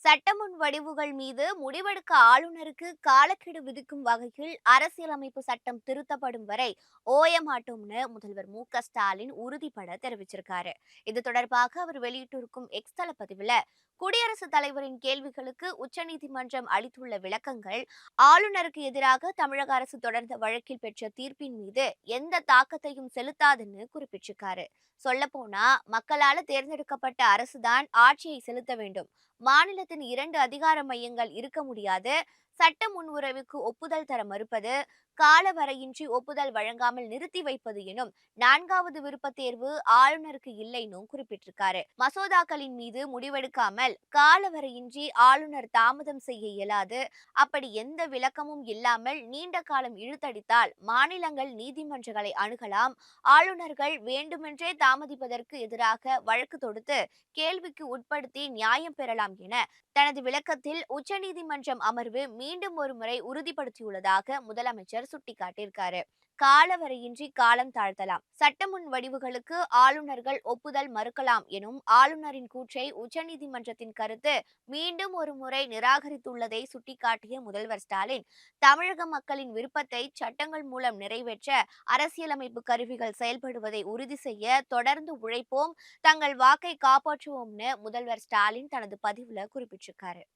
சட்டமுன் வடிவுகள் மீது முடிவெடுக்க ஆளுநருக்கு காலக்கெடு விதிக்கும் வகையில் அரசியலமைப்பு சட்டம் திருத்தப்படும் வரை ஓய மாட்டோம்னு முதல்வர் மு.க. ஸ்டாலின் உறுதிபட தெரிவிச்சிருக்காரு. இது தொடர்பாக அவர் வெளியிட்டிருக்கும் எக்ஸ் தள பதிவுல குடியரசுத் தலைவரின் கேள்விகளுக்கு உச்சநீதிமன்றம் அளித்துள்ள விளக்கங்கள் ஆளுநருக்கு எதிராக தமிழக அரசு தொடர்ந்த வழக்கில் பெற்ற தீர்ப்பின் மீது எந்த தாக்கத்தையும் செலுத்தாதுன்னு குறிப்பிட்டிருக்காரு. சொல்லப்போனா மக்களால தேர்ந்தெடுக்கப்பட்ட அரசுதான் ஆட்சியை செலுத்த வேண்டும். மாநிலத்தின் இரண்டு அதிகார மையங்கள் இருக்க முடியாது. சட்ட முன்வரைவுக்கு ஒப்புதல் தர மறுப்பது, காலவரையின்றி ஒப்புதல் வழங்காமல் நிறுத்தி வைப்பது எனும் நான்காவது விருப்ப தேர்வு ஆளுநருக்கு இல்லைன்னும் குறிப்பிட்டிருக்காரு. மசோதாக்களின் மீது முடிவெடுக்காமல் காலவரையின்றி ஆளுநர் தாமதம் செய்ய இயலாது. அப்படி எந்த விளக்கமும் இல்லாமல் நீண்ட காலம் இழுத்தடித்தால் மாநிலங்கள் நீதிமன்றங்களை அணுகலாம். ஆளுநர்கள் வேண்டுமென்றே தாமதிப்பதற்கு எதிராக வழக்கு தொடுத்து கேள்விக்கு உட்படுத்தி நியாயம் பெறலாம் என தனது விளக்கத்தில் உச்சநீதிமன்றம் அமர்வு மீண்டும் ஒருமுறை உறுதிப்படுத்தியுள்ளதாக முதலமைச்சர் சுட்டிக்காட்டியிருக்காரு. காலவரையின்றி காலம் தாழ்த்தலாம், சட்டமுன் வடிவுகளுக்கு ஆளுநர்கள் ஒப்புதல் மறுக்கலாம் எனும் ஆளுநரின் கூற்றை உச்சநீதிமன்றத்தின் கருத்து மீண்டும் ஒரு முறை நிராகரித்துள்ளதை சுட்டிக்காட்டிய முதல்வர் ஸ்டாலின், தமிழக மக்களின் விருப்பத்தை சட்டங்கள் மூலம் நிறைவேற்ற அரசியலமைப்பு கருவிகள் செயல்படுவதை உறுதி செய்ய தொடர்ந்து உழைப்போம், தங்கள் வாக்கை காப்பாற்றுவோம்னு முதல்வர் ஸ்டாலின் தனது பதிவுல குறிப்பிட்டிருக்காரு.